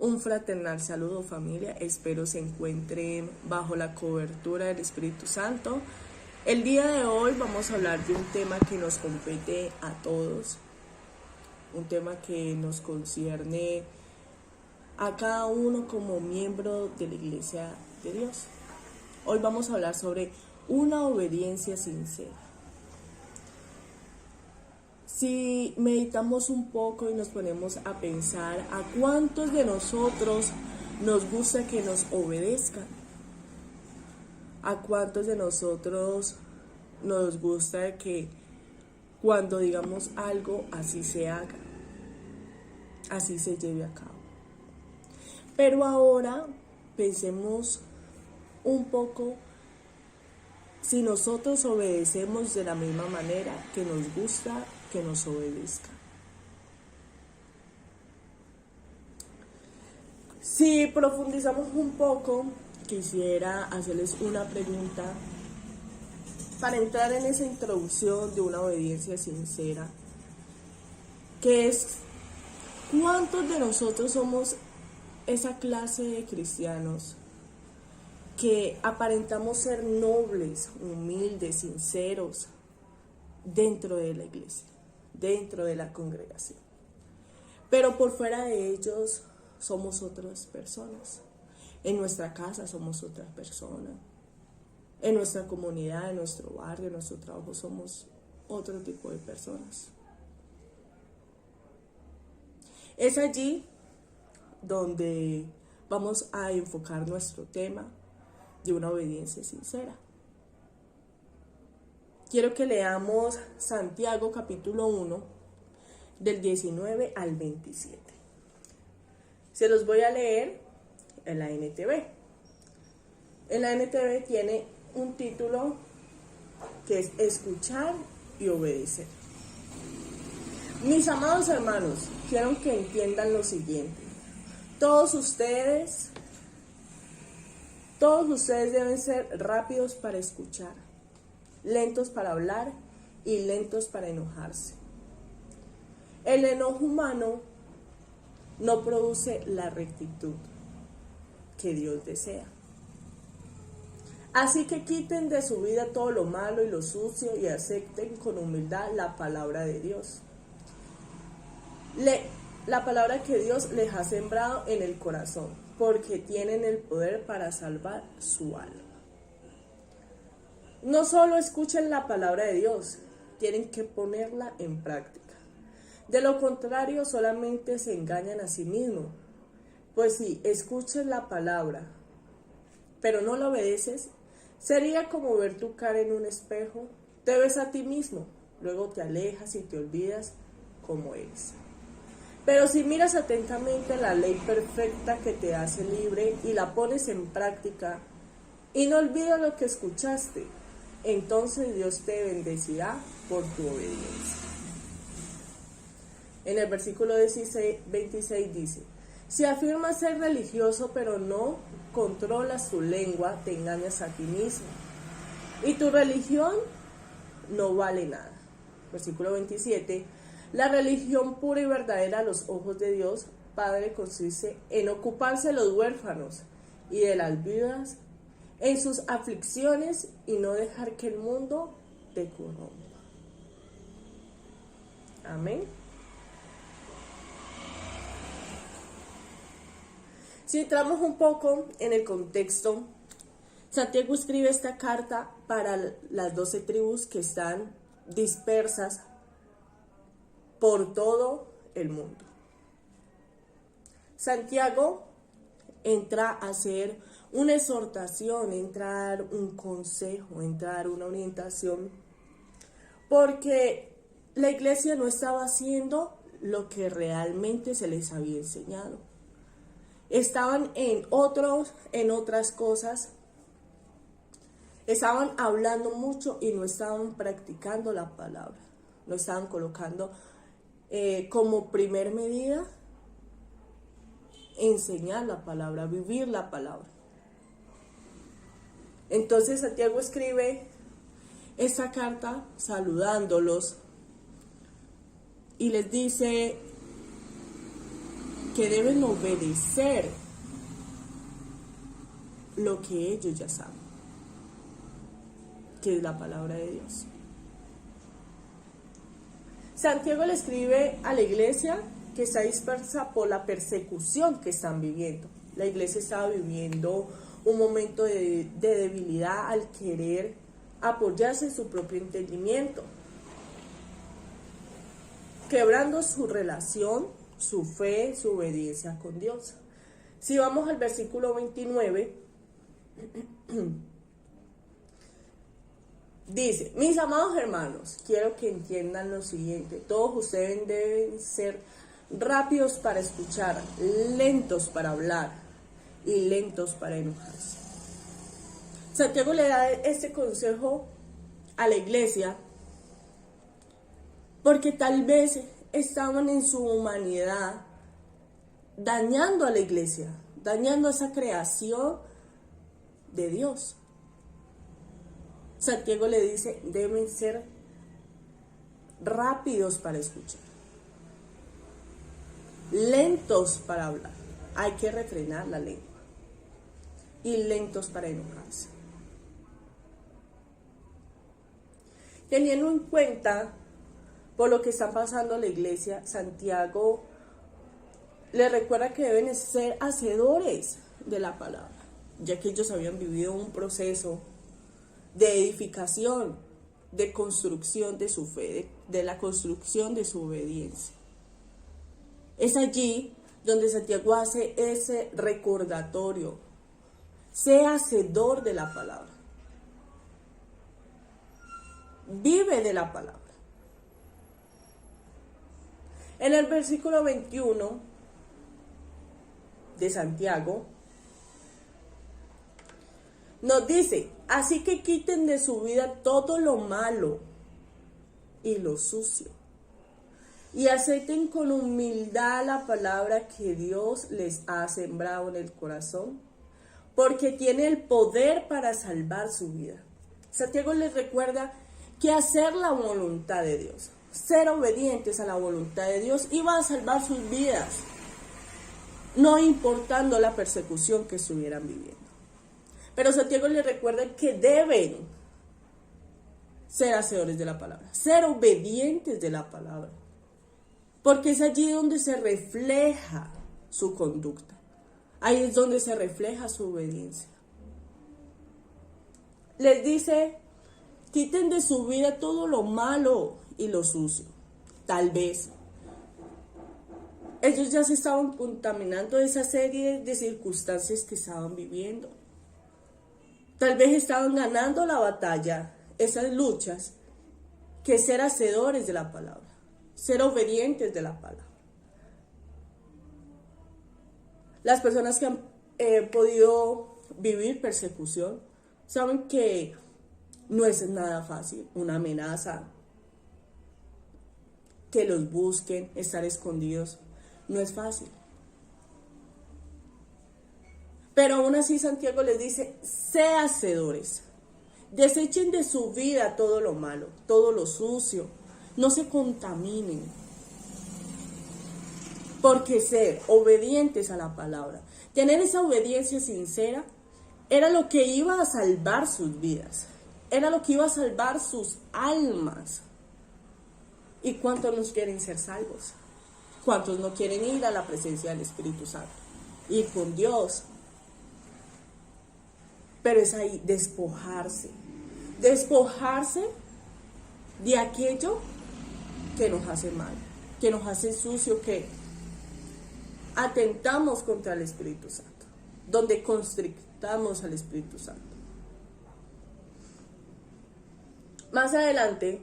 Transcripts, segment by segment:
Un fraternal saludo, familia. Espero se encuentren bajo la cobertura del Espíritu Santo. El día de hoy vamos a hablar de un tema que nos compete a todos, un tema que nos concierne a cada uno como miembro de la Iglesia de Dios. Hoy vamos a hablar sobre una obediencia sincera. Si meditamos un poco y nos ponemos a pensar, ¿a cuántos de nosotros nos gusta que nos obedezcan? ¿A cuántos de nosotros nos gusta que cuando digamos algo así se haga, así se lleve a cabo? Pero ahora pensemos un poco si nosotros obedecemos de la misma manera que nos gusta que nos obedezca. Si profundizamos un poco, quisiera hacerles una pregunta para entrar en esa introducción de una obediencia sincera, que es: ¿cuántos de nosotros somos esa clase de cristianos que aparentamos ser nobles, humildes, sinceros dentro de la iglesia, dentro de la congregación, pero por fuera de ellos somos otras personas? En nuestra casa somos otra persona, en nuestra comunidad, en nuestro barrio, en nuestro trabajo somos otro tipo de personas. Es allí donde vamos a enfocar nuestro tema de una obediencia sincera. Quiero que leamos Santiago capítulo 1, del 19 al 27. Se los voy a leer en la NTV. En la NTV tiene un título que es Escuchar y Obedecer. Mis amados hermanos, quiero que entiendan lo siguiente. Todos ustedes deben ser rápidos para escuchar, lentos para hablar y lentos para enojarse. El enojo humano no produce la rectitud que Dios desea. Así que quiten de su vida todo lo malo y lo sucio y acepten con humildad la palabra de Dios. La palabra que Dios les ha sembrado en el corazón, porque tienen el poder para salvar su alma. No solo escuchen la palabra de Dios, tienen que ponerla en práctica. De lo contrario, solamente se engañan a sí mismos. Pues si escuchas la palabra, pero no la obedeces, sería como ver tu cara en un espejo. Te ves a ti mismo, luego te alejas y te olvidas cómo eres. Pero si miras atentamente la ley perfecta que te hace libre y la pones en práctica y no olvidas lo que escuchaste, entonces Dios te bendecirá por tu obediencia. En el versículo 26 dice: si afirmas ser religioso pero no controlas tu lengua, te engañas a ti mismo y tu religión no vale nada. Versículo 27: la religión pura y verdadera a los ojos de Dios Padre consiste en ocuparse de los huérfanos y de las viudas en sus aflicciones y no dejar que el mundo te corrompa. Amén. Si entramos un poco en el contexto, Santiago escribe esta carta para las 12 tribus que están dispersas por todo el mundo. Santiago entra a hacer una exhortación, entra a dar un consejo, entra a dar una orientación, porque la iglesia no estaba haciendo lo que realmente se les había enseñado. Estaban en otras cosas, estaban hablando mucho y no estaban practicando la palabra, no estaban colocando como primer medida enseñar la palabra, vivir la palabra. Entonces Santiago escribe esta carta saludándolos y les dice que deben obedecer lo que ellos ya saben, que es la palabra de Dios. Santiago le escribe a la iglesia que está dispersa por la persecución que están viviendo. La iglesia estaba viviendo un momento de debilidad al querer apoyarse en su propio entendimiento, quebrando su relación, su fe, su obediencia con Dios. Si vamos al versículo 29, dice: mis amados hermanos, quiero que entiendan lo siguiente. Todos ustedes deben ser rápidos para escuchar, lentos para hablar y lentos para enojarse. Santiago le da este consejo a la iglesia porque tal vez estaban en su humanidad dañando a la iglesia, dañando esa creación de Dios. Santiago le dice: deben ser rápidos para escuchar, lentos para hablar, hay que refrenar la lengua, y lentos para enojarse. Teniendo en cuenta por lo que está pasando a la iglesia, Santiago le recuerda que deben ser hacedores de la palabra, ya que ellos habían vivido un proceso de edificación, de construcción de su fe, de la construcción de su obediencia. Es allí donde Santiago hace ese recordatorio: sea hacedor de la palabra, vive de la palabra. En el versículo 21 de Santiago nos dice: así que quiten de su vida todo lo malo y lo sucio, y acepten con humildad la palabra que Dios les ha sembrado en el corazón, porque tiene el poder para salvar su vida. Santiago les recuerda que hacer la voluntad de Dios, ser obedientes a la voluntad de Dios, iba a salvar sus vidas, no importando la persecución que estuvieran viviendo. Pero Santiago les recuerda que deben ser hacedores de la palabra, ser obedientes de la palabra, porque es allí donde se refleja su conducta, ahí es donde se refleja su obediencia. Les dice: quiten de su vida todo lo malo y lo sucio. Tal vez ellos ya se estaban contaminando de esa serie de circunstancias que estaban viviendo. Tal vez estaban ganando la batalla, esas luchas, que ser hacedores de la palabra, ser obedientes de la palabra. Las personas que han podido vivir persecución saben que no es nada fácil, una amenaza, que los busquen, estar escondidos, no es fácil. Pero aún así Santiago les dice: sean hacedores, desechen de su vida todo lo malo, todo lo sucio, no se contaminen, porque ser obedientes a la palabra, tener esa obediencia sincera, era lo que iba a salvar sus vidas, era lo que iba a salvar sus almas. ¿Y cuántos nos quieren ser salvos? ¿Cuántos no quieren ir a la presencia del Espíritu Santo, ir con Dios? Pero es ahí despojarse de aquello que nos hace mal, que nos hace sucio, que atentamos contra el Espíritu Santo, donde constrictamos al Espíritu Santo. Más adelante,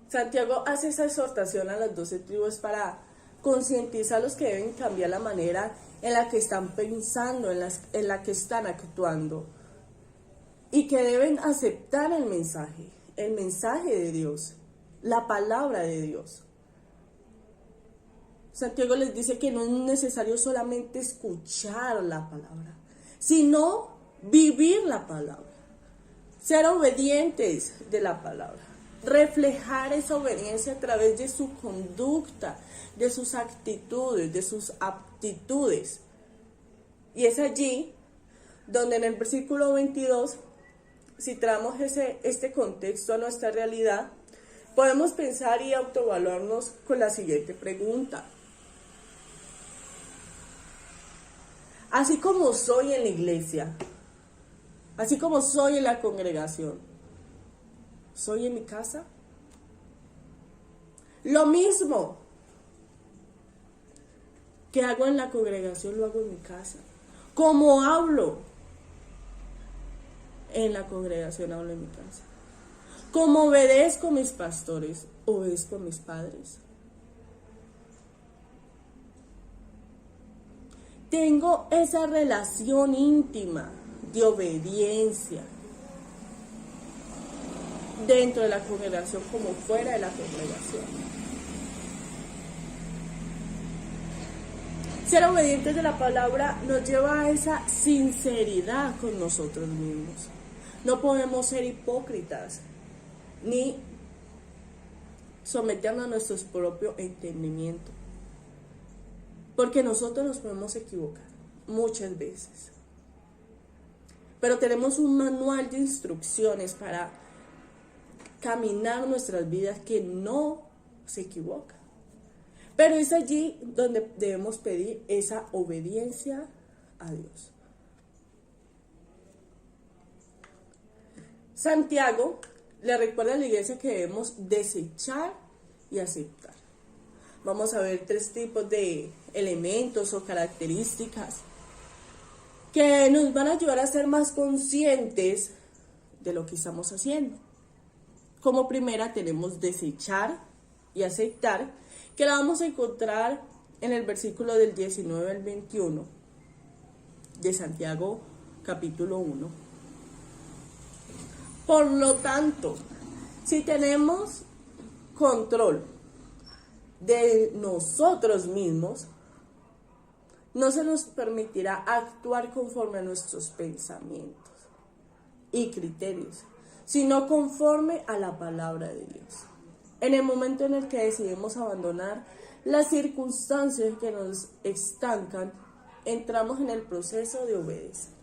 Santiago hace esa exhortación a las 12 tribus para concientizar a los que deben cambiar la manera en la que están pensando, en la que están actuando, y que deben aceptar el mensaje de Dios, la palabra de Dios. Santiago les dice que no es necesario solamente escuchar la palabra, sino vivir la palabra, ser obedientes de la palabra. reflejar esa obediencia a través de su conducta, de sus actitudes, de sus aptitudes. Y es allí donde en el versículo 22, si traemos este contexto a nuestra realidad, podemos pensar y autoevaluarnos con la siguiente pregunta. Así como soy en la iglesia, así como soy en la congregación, ¿soy en mi casa? Lo mismo que hago en la congregación lo hago en mi casa. Como hablo en la congregación, hablo en mi casa. Como obedezco a mis pastores, obedezco a mis padres. Tengo esa relación íntima de obediencia dentro de la congregación como fuera de la congregación. Ser obedientes de la palabra nos lleva a esa sinceridad con nosotros mismos. No podemos ser hipócritas ni someternos a nuestro propio entendimiento, porque nosotros nos podemos equivocar muchas veces, pero tenemos un manual de instrucciones para caminar nuestras vidas que no se equivoca. Pero es allí donde debemos pedir esa obediencia a Dios. Santiago le recuerda a la iglesia que debemos desechar y aceptar. Vamos a ver 3 tipos de elementos o características que nos van a ayudar a ser más conscientes de lo que estamos haciendo. Como primera tenemos desechar y aceptar, que la vamos a encontrar en el versículo del 19 al 21 de Santiago capítulo 1. Por lo tanto, si tenemos control de nosotros mismos, no se nos permitirá actuar conforme a nuestros pensamientos y criterios, sino conforme a la palabra de Dios. En el momento en el que decidimos abandonar las circunstancias que nos estancan, entramos en el proceso de obedecer.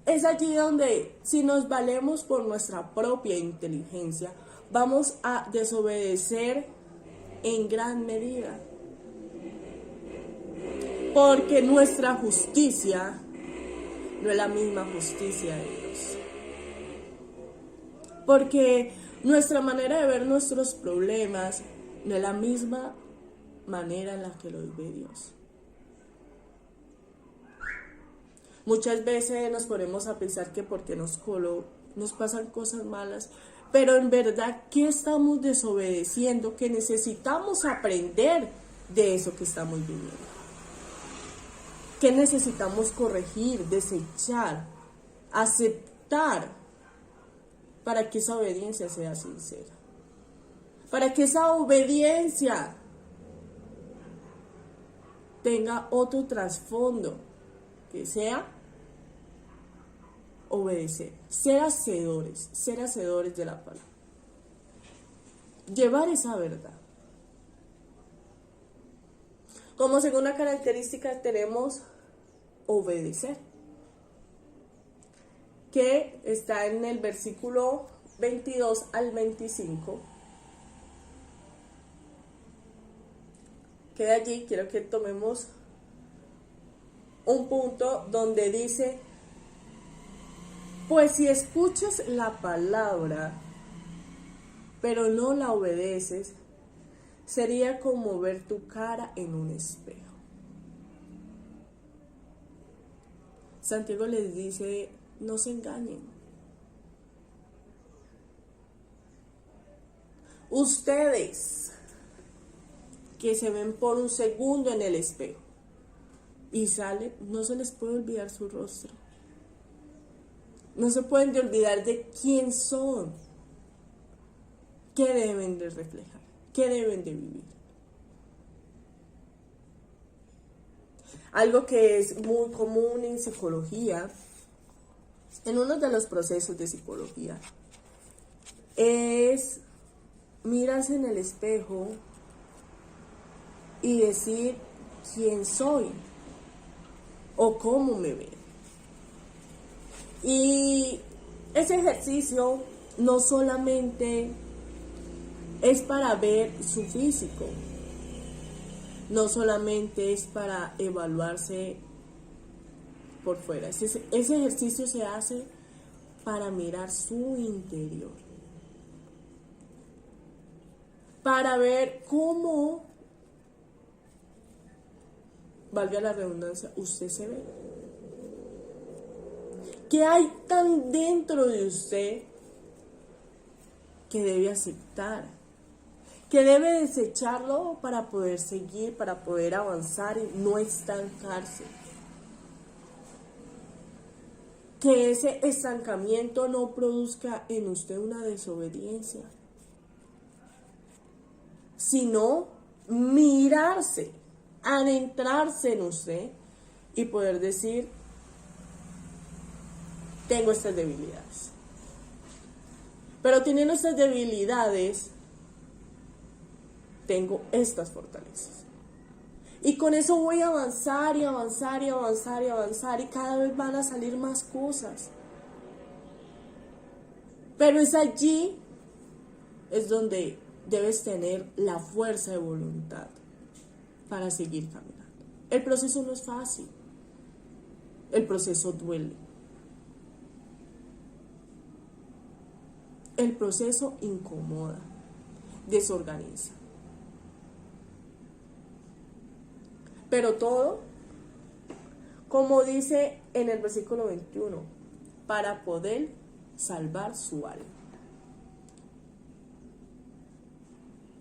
Es allí donde, si nos valemos por nuestra propia inteligencia, vamos a desobedecer en gran medida. Porque nuestra justicia no es la misma justicia de Dios. Porque nuestra manera de ver nuestros problemas no es la misma manera en la que los ve Dios. Muchas veces nos ponemos a pensar que porque nos pasan cosas malas, pero en verdad, ¿qué estamos desobedeciendo? Que necesitamos aprender de eso que estamos viviendo. ¿Qué necesitamos corregir, desechar, aceptar para que esa obediencia sea sincera? Para que esa obediencia tenga otro trasfondo, que sea obedecer, ser hacedores de la palabra, llevar esa verdad. Como segunda característica tenemos obedecer, que está en el versículo 22 al 25. Que de allí quiero que tomemos un punto donde dice: pues si escuchas la palabra, pero no la obedeces, sería como ver tu cara en un espejo. Santiago les dice: no se engañen. Ustedes que se ven por un segundo en el espejo y salen, no se les puede olvidar su rostro. No se pueden olvidar de quién son, qué deben de reflejar, qué deben de vivir. Algo que es muy común en psicología, en uno de los procesos de psicología, es mirarse en el espejo y decir quién soy o cómo me veo. Y ese ejercicio no solamente es para ver su físico, no solamente es para evaluarse por fuera. Ese ejercicio se hace para mirar su interior, para ver cómo, valga la redundancia, usted se ve. ¿Qué hay tan dentro de usted que debe aceptar? Que debe desecharlo para poder seguir, para poder avanzar y no estancarse. Que ese estancamiento no produzca en usted una desobediencia, sino mirarse, adentrarse en usted y poder decir, tengo estas debilidades. Pero teniendo estas debilidades, tengo estas fortalezas. Y con eso voy a avanzar y avanzar y avanzar y avanzar y cada vez van a salir más cosas. Pero es allí, es donde debes tener la fuerza de voluntad para seguir caminando. El proceso no es fácil. El proceso duele. El proceso incomoda, desorganiza. Pero todo, como dice en el versículo 21, para poder salvar su alma.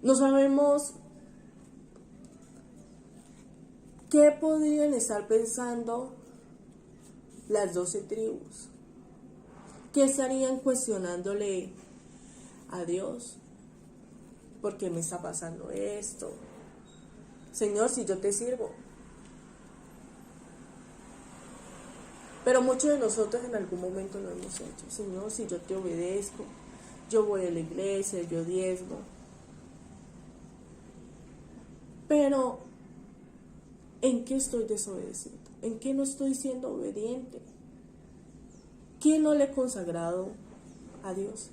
No sabemos qué podrían estar pensando las 12 tribus. ¿Qué estarían cuestionándole a Dios? ¿Por qué me está pasando esto? Señor, si yo te sirvo. Pero muchos de nosotros en algún momento lo hemos hecho. Señor, si yo te obedezco, yo voy a la iglesia, yo diezmo. Pero, ¿en qué estoy desobedeciendo? ¿En qué no estoy siendo obediente? ¿Qué no le he consagrado a Dios?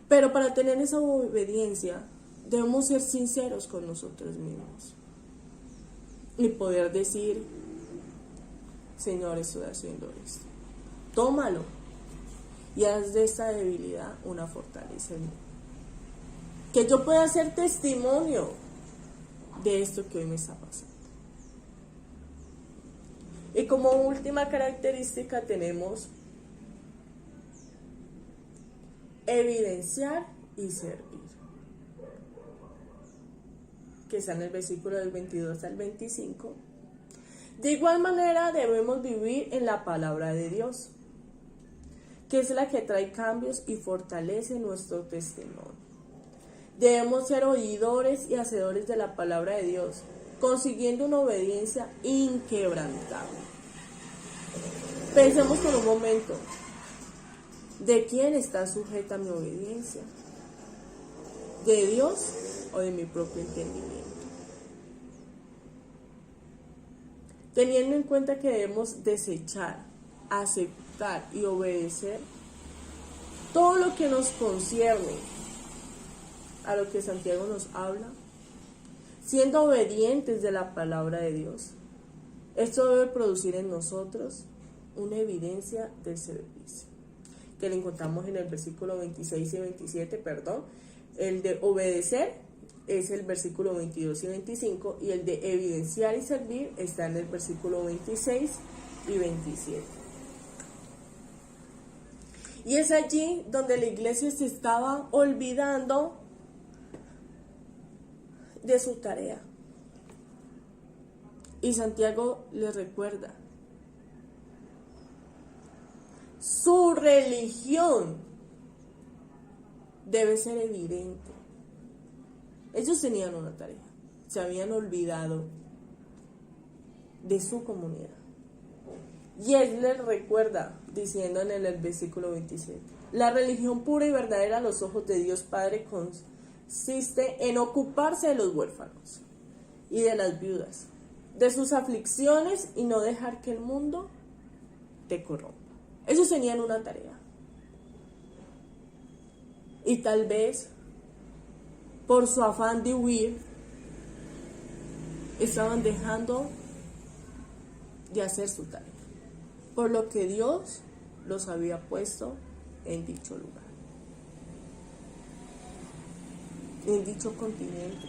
Pero para tener esa obediencia, debemos ser sinceros con nosotros mismos. Y poder decir, Señor, estoy haciendo esto. Tómalo y haz de esta debilidad una fortaleza en mí. Que yo pueda ser testimonio de esto que hoy me está pasando. Y como última característica tenemos evidenciar y servir, que está en el versículo del 22 al 25. De igual manera debemos vivir en la palabra de Dios, que es la que trae cambios y fortalece nuestro testimonio. Debemos ser oidores y hacedores de la palabra de Dios, consiguiendo una obediencia inquebrantable. Pensemos por un momento, ¿de quién está sujeta mi obediencia? ¿De Dios o de mi propio entendimiento? Teniendo en cuenta que debemos desechar, aceptar y obedecer todo lo que nos concierne a lo que Santiago nos habla, siendo obedientes de la palabra de Dios, esto debe producir en nosotros una evidencia del servicio, que le encontramos en el versículo 26 y 27, el de obedecer es el versículo 22 y 25, y el de evidenciar y servir está en el versículo 26 y 27. Y es allí donde la iglesia se estaba olvidando de su tarea. Y Santiago les recuerda, su religión debe ser evidente. Ellos tenían una tarea, se habían olvidado de su comunidad. Y él les recuerda, diciendo en el versículo 27, La religión pura y verdadera a los ojos de Dios Padre consiste en ocuparse de los huérfanos y de las viudas, de sus aflicciones y no dejar que el mundo te corrompa. Ellos tenían una tarea. Y tal vez, por su afán de huir, estaban dejando de hacer su tarea, por lo que Dios los había puesto en dicho lugar, en dicho continente.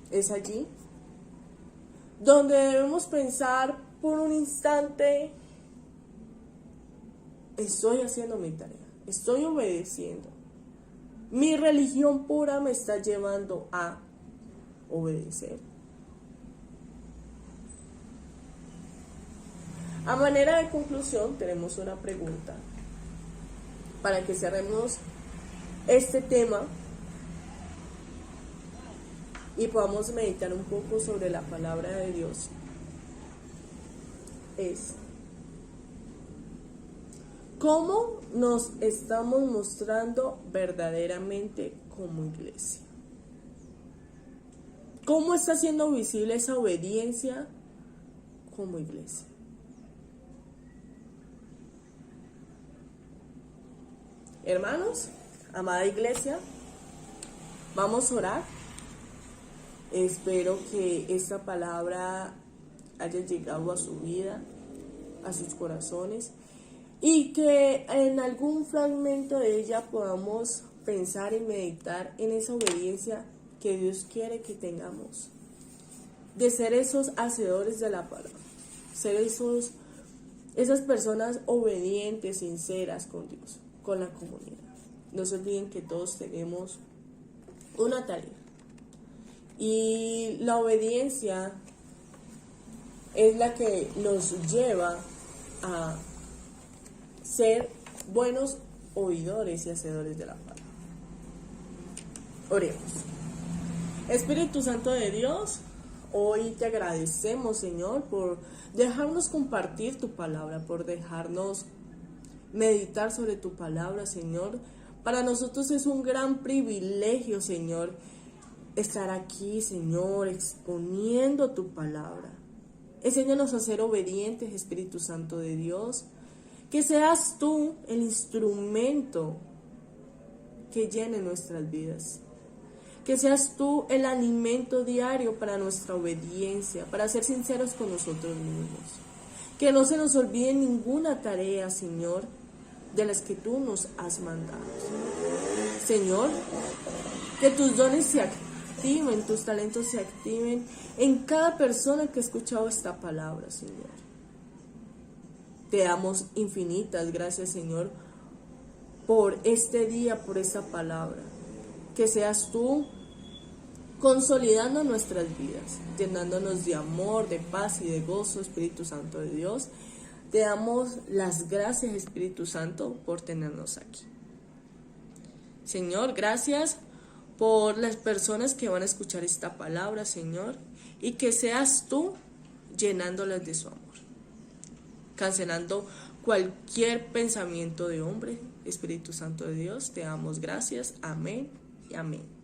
Es allí donde debemos pensar por un instante: estoy haciendo mi tarea, estoy obedeciendo. Mi religión pura me está llevando a obedecer. A manera de conclusión, tenemos una pregunta para que cerremos este tema y podamos meditar un poco sobre la palabra de Dios. Es: ¿cómo nos estamos mostrando verdaderamente como iglesia? ¿Cómo está siendo visible esa obediencia como iglesia? Hermanos, amada iglesia, vamos a orar. Espero que esta palabra haya llegado a su vida, a sus corazones, y que en algún fragmento de ella podamos pensar y meditar en esa obediencia que Dios quiere que tengamos, de ser esos hacedores de la palabra, ser esas personas obedientes, sinceras con Dios, con la comunidad. No se olviden que todos tenemos una tarea, y la obediencia es la que nos lleva a ser buenos oidores y hacedores de la palabra. Oremos. Espíritu Santo de Dios, hoy te agradecemos, Señor, por dejarnos compartir tu palabra, por dejarnos meditar sobre tu palabra, Señor. Para nosotros es un gran privilegio, Señor, estar aquí, Señor, exponiendo tu palabra. Enséñanos a ser obedientes, Espíritu Santo de Dios. Que seas tú el instrumento que llene nuestras vidas. Que seas tú el alimento diario para nuestra obediencia, para ser sinceros con nosotros mismos. Que no se nos olvide ninguna tarea, Señor, de las que tú nos has mandado. Señor, que tus dones se activen, tus talentos se activen en cada persona que ha escuchado esta palabra, Señor. Te damos infinitas gracias, Señor, por este día, por esta palabra. Que seas tú consolidando nuestras vidas, llenándonos de amor, de paz y de gozo, Espíritu Santo de Dios. Te damos las gracias, Espíritu Santo, por tenernos aquí. Señor, gracias por las personas que van a escuchar esta palabra, Señor, y que seas tú llenándolas de su amor, cancelando cualquier pensamiento de hombre. Espíritu Santo de Dios, te damos gracias. Amén y amén.